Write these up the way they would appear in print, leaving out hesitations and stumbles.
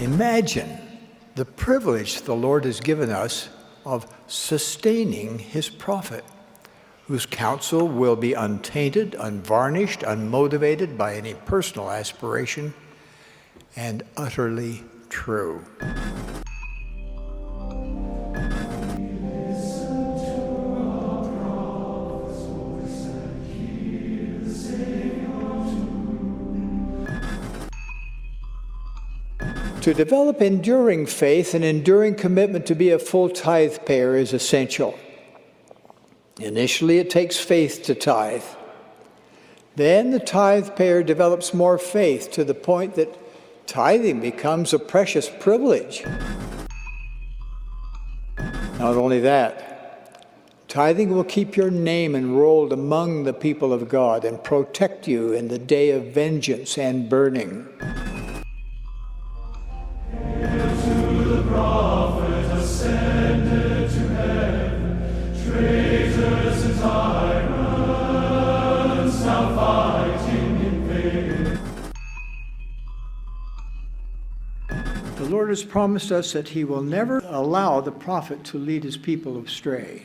Imagine the privilege the Lord has given us of sustaining his prophet, whose counsel will be untainted, unvarnished, unmotivated by any personal aspiration, and utterly true. To develop enduring faith and enduring commitment to be a full tithe payer is essential. Initially, it takes faith to tithe. Then the tithe payer develops more faith to the point that tithing becomes a precious privilege. Not only that, tithing will keep your name enrolled among the people of God and protect you in the day of vengeance and burning. The Lord has promised us that he will never allow the prophet to lead his people astray.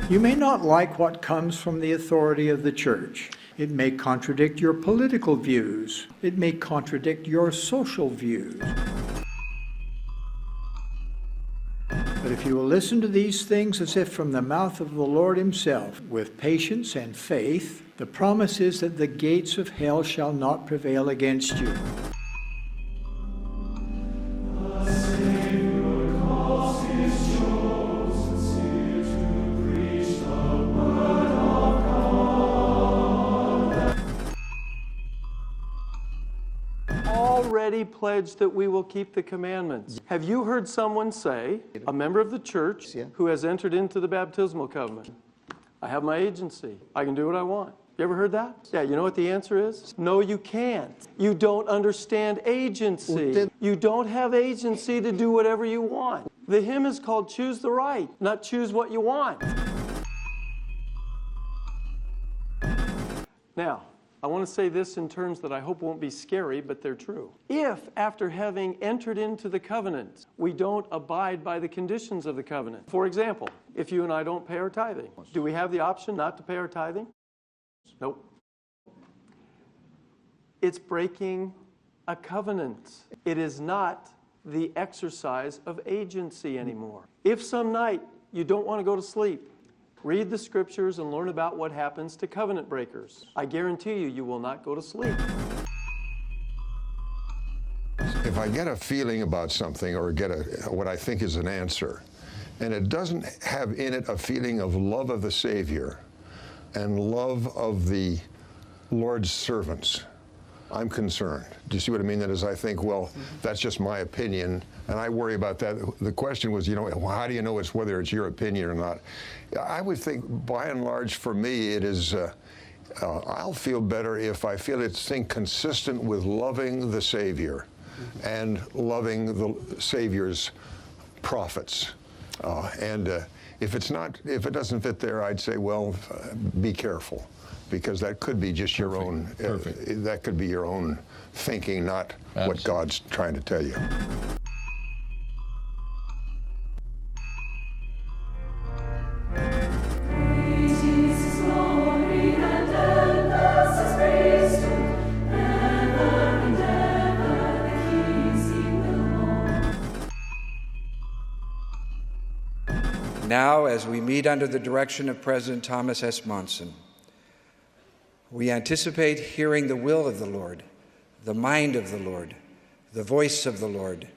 You may not like what comes from the authority of the church. It may contradict your political views. It may contradict your social views. But if you will listen to these things as if from the mouth of the Lord himself, with patience and faith, the promise is that the gates of hell shall not prevail against you. Already pledged that we will keep the commandments. Have you heard someone say, a member of the church who has entered into the baptismal covenant, I have my agency, I can do what I want? You ever heard that? Yeah, you know what the answer is? No, you can't. You don't understand agency. You don't have agency to do whatever you want. The hymn is called Choose the Right, not choose what you want. Now, I want to say this in terms that I hope won't be scary, but they're true. If, after having entered into the covenant, we don't abide by the conditions of the covenant. For example, if you and I don't pay our tithing, do we have the option not to pay our tithing? Nope. It's breaking a covenant. It is not the exercise of agency anymore. If some night you don't want to go to sleep, read the scriptures and learn about what happens to covenant breakers. I guarantee you, you will not go to sleep. If I get a feeling about something or get what I think is an answer, and it doesn't have in it a feeling of love of the Savior and love of the Lord's servants, I'm concerned. Do you see what I mean? That is, I think, well, that's just my opinion, and I worry about that. The question was, how do you know whether it's your opinion or not? I would think, by and large, for me, it is, I'll feel better if I feel it's consistent with loving the Savior and loving the Savior's prophets. If it doesn't fit there, I'd say, well, be careful, because that could be just your own. That could be your own thinking, not what God's trying to tell you. Now, as we meet under the direction of President Thomas S. Monson, we anticipate hearing the will of the Lord, the mind of the Lord, the voice of the Lord,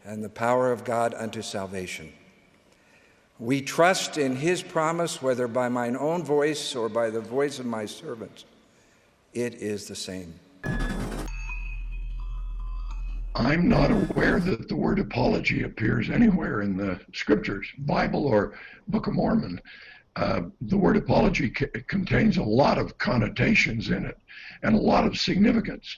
and the power of God unto salvation. We trust in his promise, whether by mine own voice or by the voice of my servant, it is the same. I'm not aware that the word apology appears anywhere in the scriptures, Bible or Book of Mormon. The word apology contains a lot of connotations in it and a lot of significance.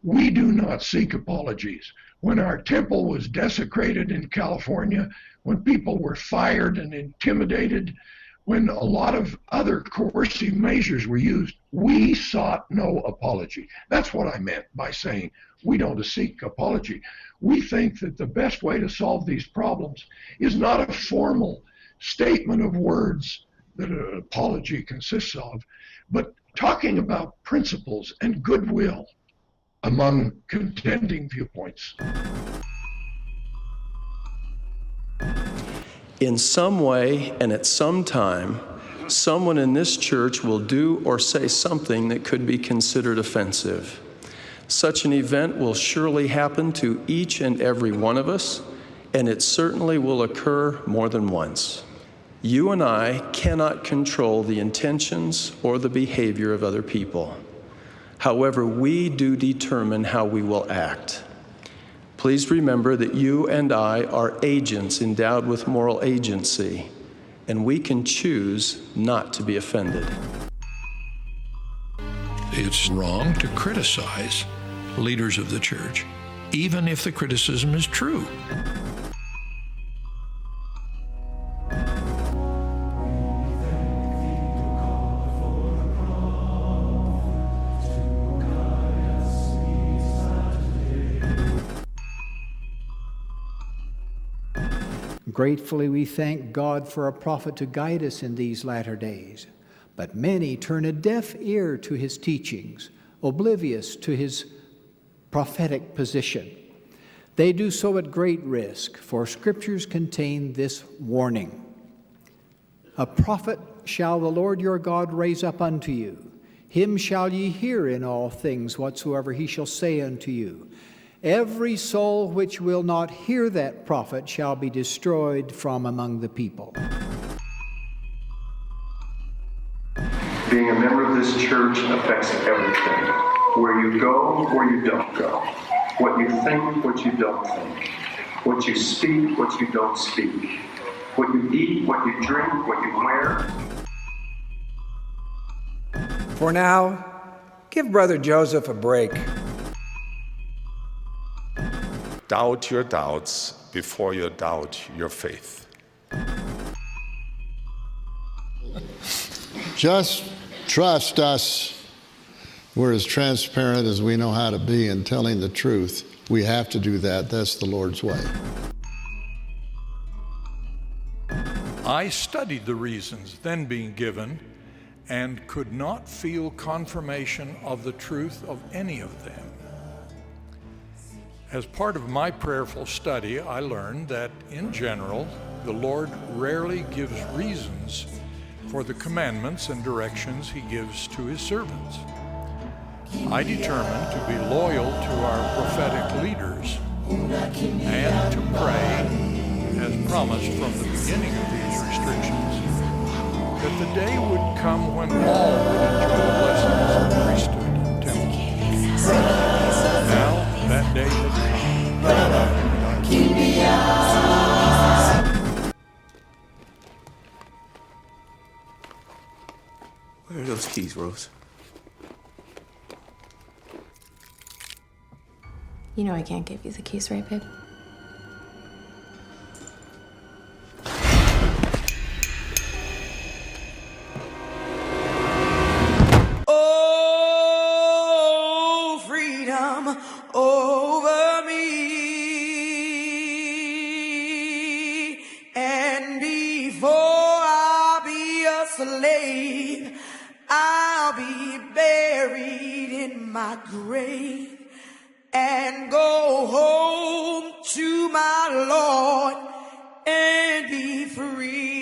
We do not seek apologies. When our temple was desecrated in California, when people were fired and intimidated, when a lot of other coercive measures were used, we sought no apology. That's what I meant by saying we don't seek apology. We think that the best way to solve these problems is not a formal statement of words that an apology consists of, but talking about principles and goodwill among contending viewpoints. In some way and at some time, someone in this church will do or say something that could be considered offensive. Such an event will surely happen to each and every one of us, and it certainly will occur more than once. You and I cannot control the intentions or the behavior of other people. However, we do determine how we will act. Please remember that you and I are agents endowed with moral agency, and we can choose not to be offended. It's wrong to criticize leaders of the church, even if the criticism is true. Gratefully, we thank God for a prophet to guide us in these latter days. But many turn a deaf ear to his teachings, oblivious to his prophetic position. They do so at great risk, for scriptures contain this warning. A prophet shall the Lord your God raise up unto you. Him shall ye hear in all things whatsoever he shall say unto you. Every soul which will not hear that prophet shall be destroyed from among the people. Being a member of this church affects everything. Where you go, where you don't go. What you think, what you don't think. What you speak, what you don't speak. What you eat, what you drink, what you wear. For now, give Brother Joseph a break. Doubt your doubts before you doubt your faith. Just trust us. We're as transparent as we know how to be in telling the truth. We have to do that. That's the Lord's way. I studied the reasons then being given and could not feel confirmation of the truth of any of them. As part of my prayerful study, I learned that, in general, the Lord rarely gives reasons for the commandments and directions he gives to his servants. I determined to be loyal to our prophetic leaders and to pray, as promised from the beginning of these restrictions, that the day would come when all would enjoy the blessings of priesthood and temple. Now, that day had come. Where are those keys, Rose? You know I can't give you the keys, right, babe? Oh, freedom over me. And before I'll be a slave, I'll be buried in my grave and go home to my Lord and be free.